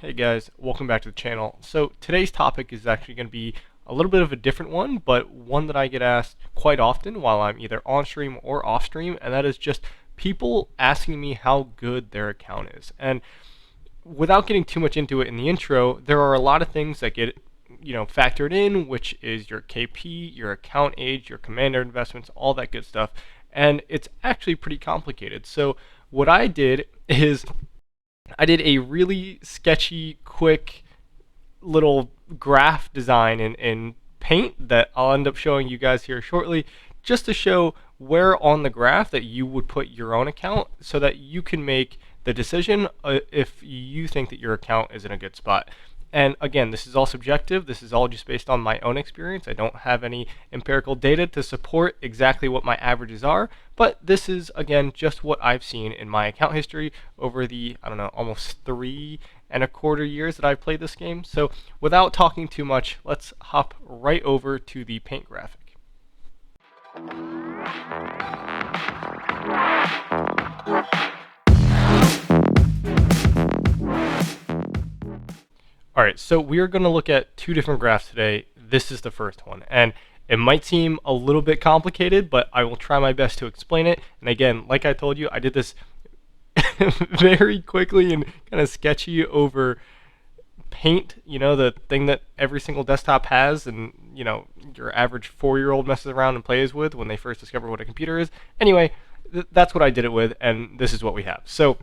Hey guys, welcome back to the channel. So today's topic is actually going to be a little bit of a different one, but one that I get asked quite often while I'm either on stream or off stream, and that is just people asking me how good their account is. And without getting too much into it in the intro, there are a lot of things that get factored in, which is your KP, your account age, your commander investments, all that good stuff. And it's actually pretty complicated. So what I did is I did a really sketchy, quick little graph design in Paint that I'll end up showing you guys here shortly, just to show where on the graph that you would put your own account so that you can make the decision if you think that your account is in a good spot. And again, this is all subjective. This is all just based on my own experience. I don't have any empirical data to support exactly what my averages are, but this is, again, just what I've seen in my account history over the, I don't know, almost 3.25 years that I've played this game. So without talking too much, let's hop right over to the Paint graphic. Alright, so we are going to look at two different graphs today. This is the first one, and it might seem a little bit complicated, but I will try my best to explain it. And again, like I told you, I did this very quickly and kind of sketchy over Paint, the thing that every single desktop has, and your average 4-year-old messes around and plays with when they first discover what a computer is. Anyway, that's what I did it with, and this is what we have. So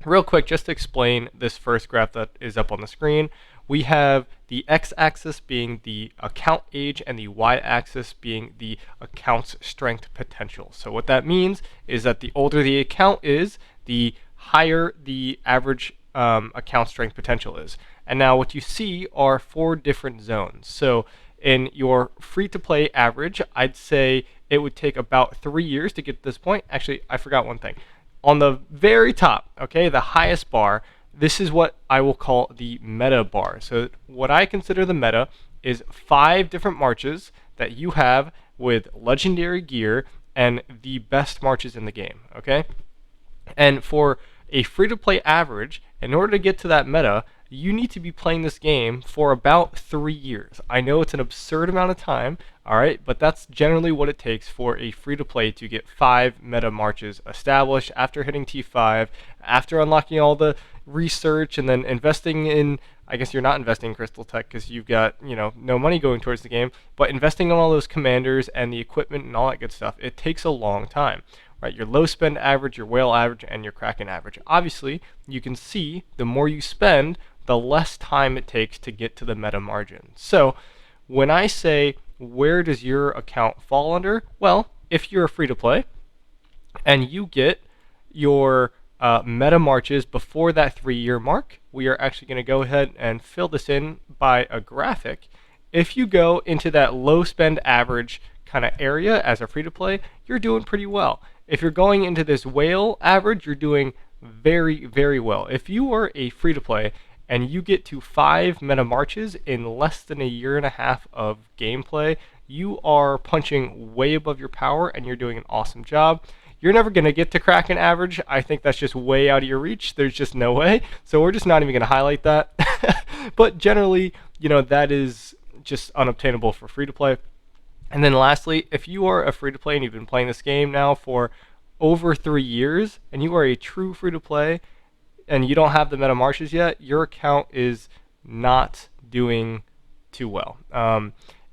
real quick, just to explain this first graph that is up on the screen, we have the x-axis being the account age and the y-axis being the account's strength potential. So what that means is that the older the account is, the higher the average account strength potential is. And now what you see are 4 different zones. So in your free-to-play average, I'd say it would take about 3 years to get to this point. Actually, I forgot one thing. On the very top, okay, the highest bar, this is what I will call the meta bar. So what I consider the meta is 5 different marches that you have with legendary gear and the best marches in the game, okay? And for a free-to-play average, in order to get to that meta, you need to be playing this game for about 3 years. I know it's an absurd amount of time, alright, but that's generally what it takes for a free-to-play to get 5 meta marches established after hitting T5, after unlocking all the research, and then investing in, I guess you're not investing in Crystal Tech because you've got, no money going towards the game, but investing in all those commanders and the equipment and all that good stuff. It takes a long time. Right, your low spend average, your whale average, and your Kraken average. Obviously, you can see the more you spend, the less time it takes to get to the meta margin. So when I say, where does your account fall under? Well, if you're a free-to-play and you get your meta marches before that 3-year mark, we are actually going to go ahead and fill this in by a graphic. If you go into that low spend average kind of area as a free-to-play, you're doing pretty well. If you're going into this whale average, you're doing very, very well. If you are a free-to-play and you get to 5 meta marches in less than a year and a half of gameplay, you are punching way above your power and you're doing an awesome job. You're never going to get to Kraken average. I think that's just way out of your reach. There's just no way. So we're just not even going to highlight that. But generally, that is just unobtainable for free-to-play. And then lastly, if you are a free-to-play and you've been playing this game now for over 3 years, and you are a true free-to-play, and you don't have the meta marches yet, your account is not doing too well.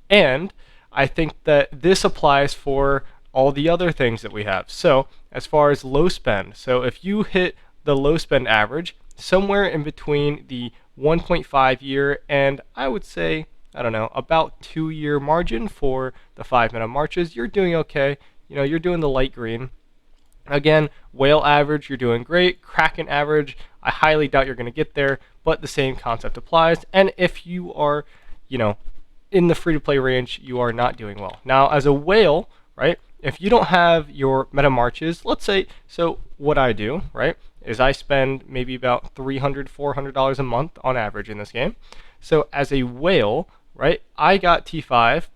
And I think that this applies for all the other things that we have. So as far as low spend, so if you hit the low spend average, somewhere in between the 1.5 year and I would say, I don't know, about 2-year margin for the 5 meta marches, you're doing okay. You're doing the light green. Again, whale average, you're doing great. Kraken average, I highly doubt you're going to get there, but the same concept applies. And if you are, in the free-to-play range, you are not doing well. Now, as a whale, right, if you don't have your meta marches, let's say, so what I do, right, is I spend maybe about $300, $400 a month on average in this game. So as a whale, right, I got T5,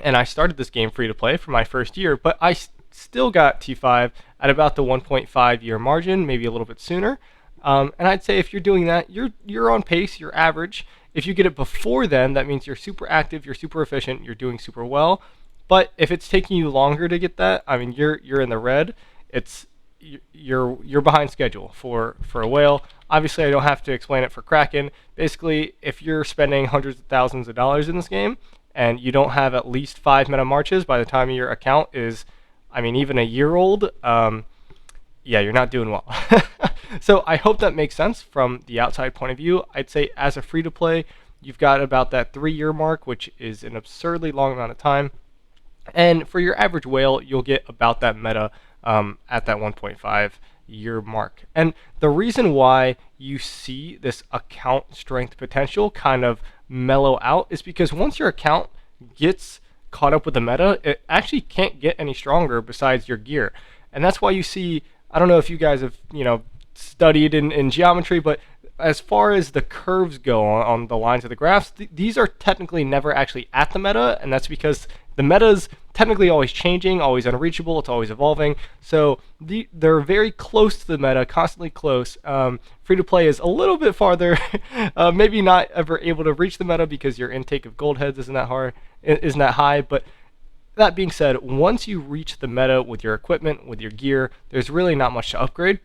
and I started this game free to play for my first year, but I still got T5 at about the 1.5 year margin, maybe a little bit sooner. And I'd say if you're doing that, you're on pace, you're average. If you get it before then, that means you're super active, you're super efficient, you're doing super well. But if it's taking you longer to get that, I mean, you're in the red. It's you're behind schedule for a whale. Obviously, I don't have to explain it for Kraken. Basically, if you're spending hundreds of thousands of dollars in this game and you don't have at least 5 meta marches by the time your account is, I mean, even a year old, yeah, you're not doing well. So I hope that makes sense from the outside point of view. I'd say as a free-to-play, you've got about that 3-year mark, which is an absurdly long amount of time. And for your average whale, you'll get about that meta at that 1.5-year mark. And the reason why you see this account strength potential kind of mellow out is because once your account gets caught up with the meta, it actually can't get any stronger besides your gear. And that's why you see, I don't know if you guys have, studied in geometry, but as far as the curves go on the lines of the graphs, these are technically never actually at the meta, and that's because the meta's technically always changing, always unreachable, it's always evolving. So they're very close to the meta, constantly close. Free-to-play is a little bit farther, maybe not ever able to reach the meta because your intake of gold heads isn't that high, but that being said, once you reach the meta with your equipment, with your gear, there's really not much to upgrade.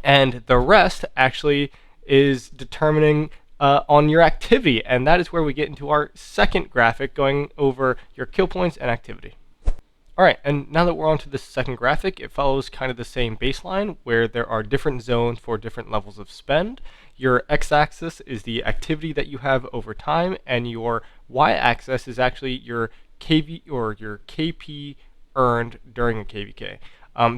And the rest actually is determining on your activity, and that is where we get into our second graphic, going over your kill points and activity. Alright, and now that we're on to the second graphic, it follows kind of the same baseline where there are different zones for different levels of spend. Your x-axis is the activity that you have over time, and your y-axis is actually your KV or your KP earned during a KvK.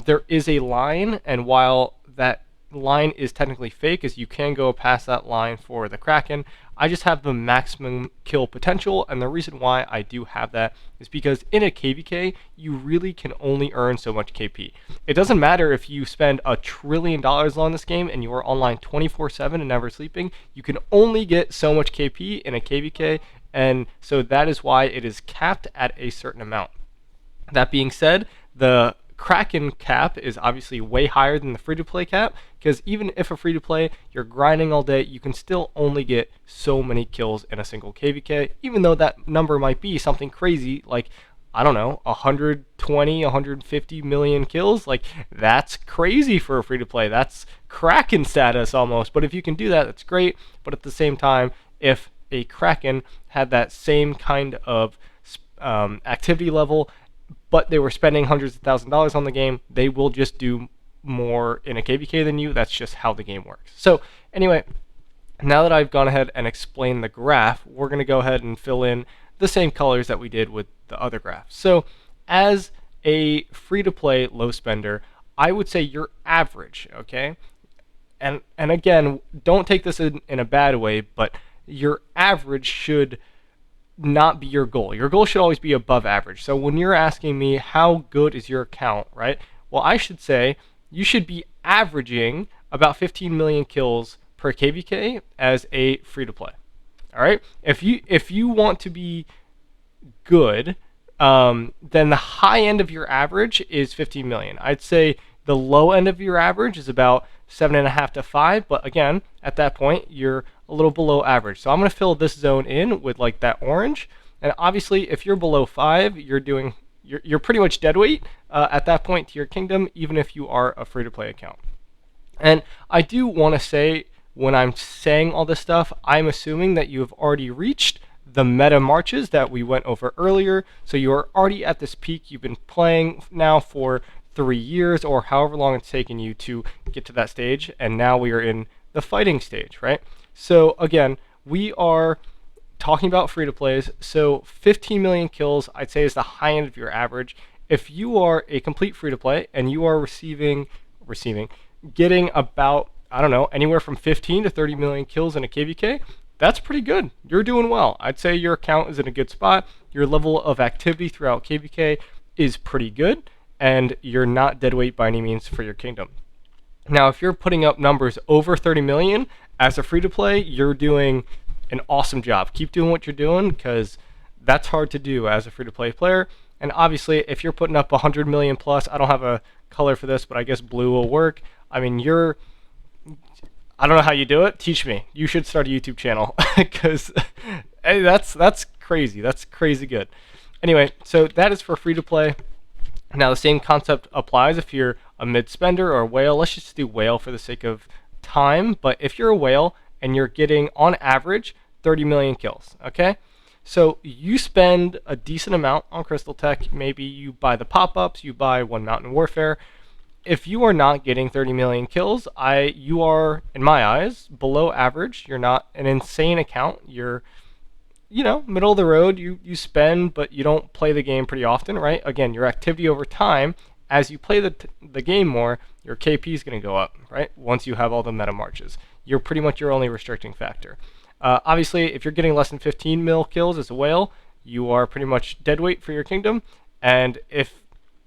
There is a line, and while that line is technically fake, as you can go past that line for the Kraken, I just have the maximum kill potential, and the reason why I do have that is because in a KvK, you really can only earn so much KP. It doesn't matter if you spend $1 trillion on this game and you are online 24/7 and never sleeping, you can only get so much KP in a KvK, and so that is why it is capped at a certain amount. That being said, the Kraken cap is obviously way higher than the free-to-play cap, because even if a free-to-play, you're grinding all day, you can still only get so many kills in a single KvK, even though that number might be something crazy, like, I don't know, 120, 150 million kills. Like, that's crazy for a free-to-play. That's Kraken status almost. But if you can do that, that's great. But at the same time, if a Kraken had that same kind of activity level, but they were spending hundreds of thousands of dollars on the game, they will just do more in a KvK than you. That's just how the game works. So anyway, now that I've gone ahead and explained the graph, we're going to go ahead and fill in the same colors that we did with the other graph. So as a free-to-play low spender, I would say you're average, okay? And again, don't take this in a bad way, but your average should not be your goal. Your goal should always be above average. So when you're asking me how good is your account, right? Well, I should say you should be averaging about 15 million kills per KvK as a free-to-play. All right? If you want to be good, then the high end of your average is 15 million. I'd say the low end of your average is about 7.5 to 5, but again, at that point, you're a little below average. So I'm going to fill this zone in with like that orange, and obviously, if you're below 5, you're pretty much dead weight at that point to your kingdom, even if you are a free-to-play account. And I do want to say, when I'm saying all this stuff, I'm assuming that you have already reached the meta marches that we went over earlier. So you are already at this peak. You've been playing now for 3 years or however long it's taken you to get to that stage, and now we are in the fighting stage, right? So again, we are talking about free-to-plays, so 15 million kills I'd say is the high end of your average. If you are a complete free-to-play and you are getting about, I don't know, anywhere from 15 to 30 million kills in a KvK, that's pretty good. You're doing well. I'd say your account is in a good spot. Your level of activity throughout KvK is pretty good, and you're not dead weight by any means for your kingdom. Now, if you're putting up numbers over 30 million as a free-to-play, you're doing an awesome job. Keep doing what you're doing, because that's hard to do as a free-to-play player. And obviously, if you're putting up 100 million plus, I don't have a color for this, but I guess blue will work. I mean, you're I don't know how you do it. Teach me. You should start a YouTube channel because hey, that's crazy. That's crazy good. Anyway, so that is for free to play. Now the same concept applies if you're a mid spender or a whale. Let's just do whale for the sake of time. But if you're a whale and you're getting on average 30 million kills, okay? So you spend a decent amount on Crystal Tech. Maybe you buy the pop-ups, you buy one Mountain Warfare. If you are not getting 30 million kills, you are, in my eyes, below average. You're not an insane account. You're, middle of the road. You spend, but you don't play the game pretty often, right? Again, your activity over time, as you play the game more, your KP is going to go up, right? Once you have all the meta marches. You're pretty much your only restricting factor. Obviously, if you're getting less than 15 mil kills as a whale, you are pretty much dead weight for your kingdom. And if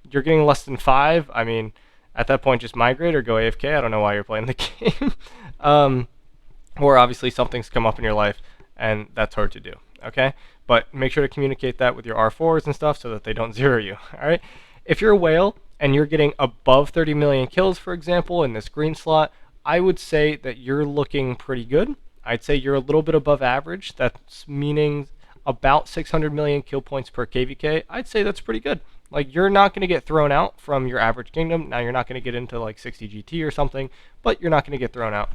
you're getting less than 5, I mean, at that point, just migrate or go AFK. I don't know why you're playing the game. Or obviously something's come up in your life, and that's hard to do, okay? But make sure to communicate that with your R4s and stuff so that they don't zero you, all right? If you're a whale and you're getting above 30 million kills, for example, in this green slot, I would say that you're looking pretty good. I'd say you're a little bit above average. That's meaning about 600 million kill points per KvK. I'd say that's pretty good. Like, you're not going to get thrown out from your average kingdom. Now, you're not going to get into like 60 GT or something, but you're not going to get thrown out.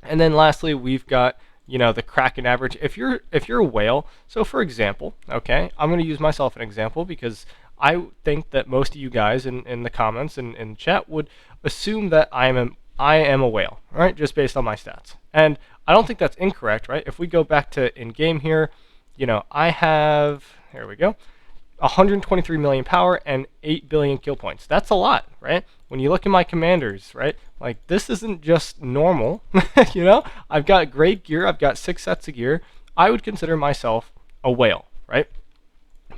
And then lastly, we've got, the Kraken average. If you're a whale, so for example, okay, I'm going to use myself an example because I think that most of you guys in the comments and in chat would assume that I am a whale, right? Just based on my stats. And I don't think that's incorrect, right? If we go back to in-game here, I have, here we go, 123 million power and 8 billion kill points. That's a lot, right? When you look at my commanders, right? Like, this isn't just normal, I've got great gear. I've got 6 sets of gear. I would consider myself a whale, right?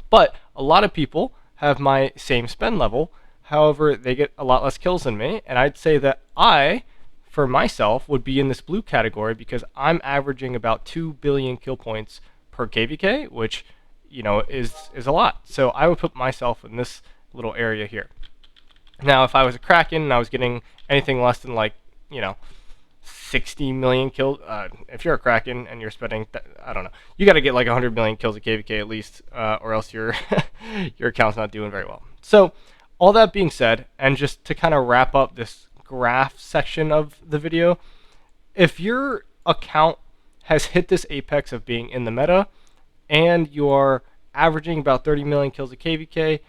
But a lot of people have my same spend level. However, they get a lot less kills than me. And I'd say that I, for myself, would be in this blue category because I'm averaging about 2 billion kill points per KvK, which is a lot. So I would put myself in this little area here. Now, if I was a Kraken and I was getting anything less than 60 million kills, if you're a Kraken and you're spending, I don't know, you got to get like 100 million kills at KvK at least, or else your account's not doing very well. So all that being said, and just to kind of wrap up this graph section of the video, if your account has hit this apex of being in the meta, and you're averaging about 30 million kills a KvK,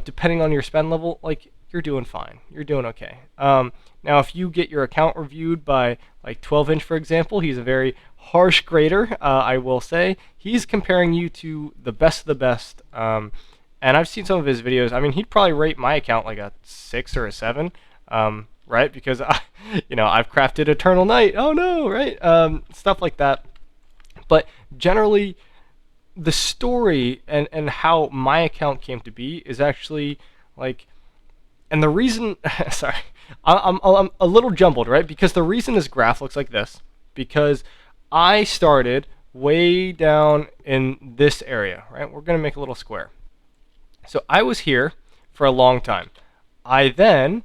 depending on your spend level, like, you're doing fine. You're doing okay. Now, if you get your account reviewed by, like, 12inch, for example, he's a very harsh grader, I will say. He's comparing you to the best of the best, and I've seen some of his videos. I mean, he'd probably rate my account like a 6 or a 7, right? Because, I've crafted Eternal Night. Oh, no, right? Stuff like that. But generally, the story and how my account came to be is actually like, and the reason, sorry, I'm a little jumbled, right? Because the reason this graph looks like this, because I started way down in this area, right? We're going to make a little square. So I was here for a long time. I then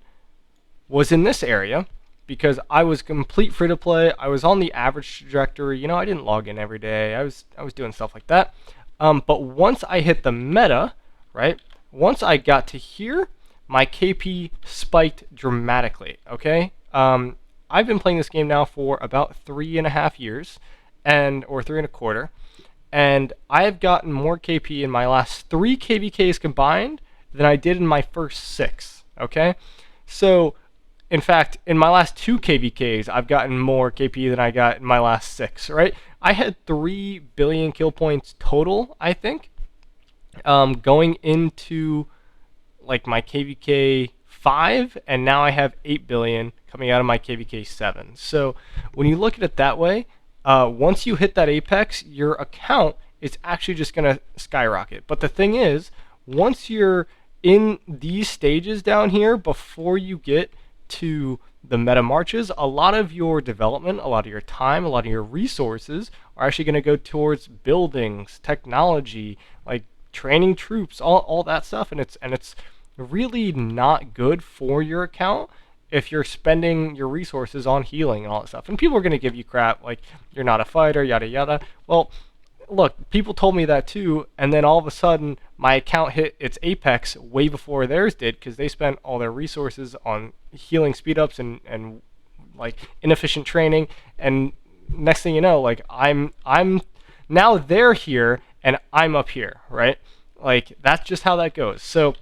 was in this area because I was complete free to play. I was on the average trajectory. I didn't log in every day. I was doing stuff like that. But once I hit the meta, right? Once I got to here, my KP spiked dramatically. Okay. I've been playing this game now for about 3.5 years, or 3.25, and I have gotten more KP in my last 3 KvKs combined than I did in my first 6. Okay. So, in fact, in my last 2 KvKs, I've gotten more KP than I got in my last 6, right? I had 3 billion kill points total, I think, going into like my KvK 5, and now I have 8 billion coming out of my KvK 7. So when you look at it that way, once you hit that apex, your account is actually just going to skyrocket. But the thing is, once you're in these stages down here, before you get to the meta marches, a lot of your development, a lot of your time, a lot of your resources are actually going to go towards buildings, technology, like training troops, all that stuff, and it's really not good for your account if you're spending your resources on healing and all that stuff. And people are going to give you crap like you're not a fighter, yada yada. Well, look, people told me that too, and then all of a sudden my account hit its apex way before theirs did because they spent all their resources on healing speed ups and like inefficient training. And next thing you know, like I'm now they're here and I'm up here, right? Like that's just how that goes. So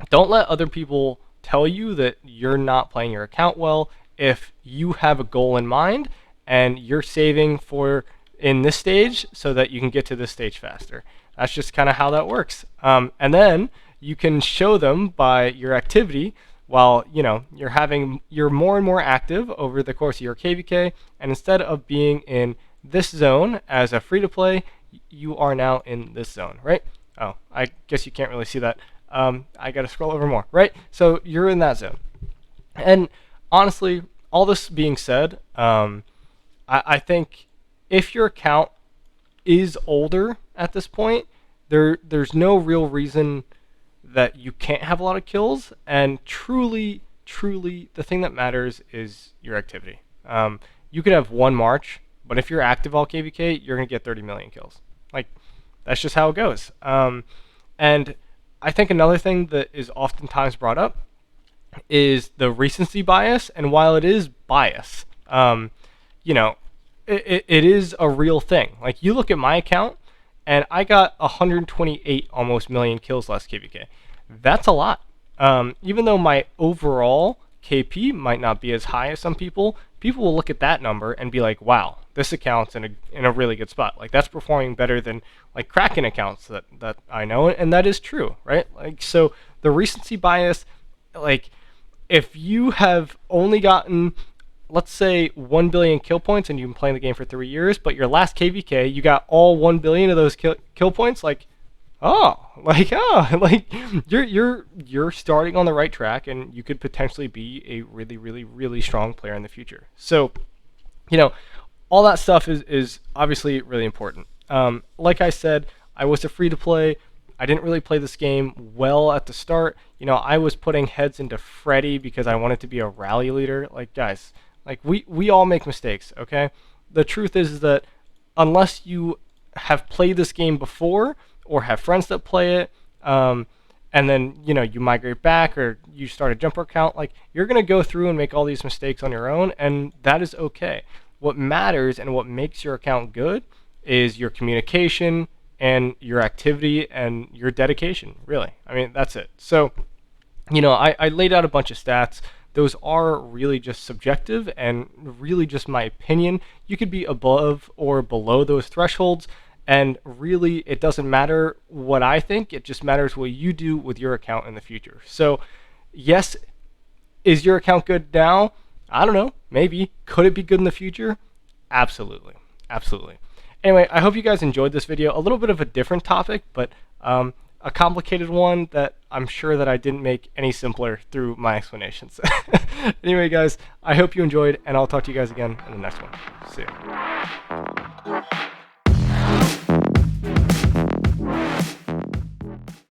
don't let other people tell you that you're not playing your account well. If you have a goal in mind and you're saving for in this stage so that you can get to this stage faster. That's just kind of how that works. And then you can show them by your activity while you're more and more active over the course of your KvK, and instead of being in this zone as a free to play, you are now in this zone, right? Oh, I guess you can't really see that. I gotta scroll over more, right? So you're in that zone. And honestly, all this being said, I think if your account is older at this point, there's no real reason that you can't have a lot of kills. And truly, the thing that matters is your activity. You could have one March, but if you're active all KvK, you're gonna get 30 million kills. Like that's just how it goes. And I think another thing that is oftentimes brought up is the recency bias. And while it is bias, it is a real thing. Like you look at my account and I got 128 almost million kills last KvK. That's a lot. Even though my overall KP might not be as high as some people will look at that number and be like, wow, this account's in a really good spot. Like that's performing better than like Kraken accounts that I know, and that is true, right? Like so the recency bias, like if you have only gotten, let's say 1 billion kill points and you've been playing the game for 3 years, but your last KvK you got all 1 billion of those kill points, like you're starting on the right track, and you could potentially be a really, really, really strong player in the future. So, all that stuff is obviously really important. Like I said, I was a free to play. I didn't really play this game well at the start. I was putting heads into Freddy because I wanted to be a rally leader. Like guys, like we all make mistakes, okay? The truth is that unless you have played this game before or have friends that play it, and then you migrate back or you start a jumper account, like you're gonna go through and make all these mistakes on your own, and that is okay. What matters and what makes your account good is your communication and your activity and your dedication, really. I mean, that's it. So, I laid out a bunch of stats. Those are really just subjective and really just my opinion. You could be above or below those thresholds, and really it doesn't matter what I think. It just matters what you do with your account in the future. So, yes, is your account good now? I don't know. Maybe. Could it be good in the future? Absolutely. Absolutely. Anyway, I hope you guys enjoyed this video. A little bit of a different topic, but a complicated one that I'm sure that I didn't make any simpler through my explanations. Anyway, guys, I hope you enjoyed, and I'll talk to you guys again in the next one. See you.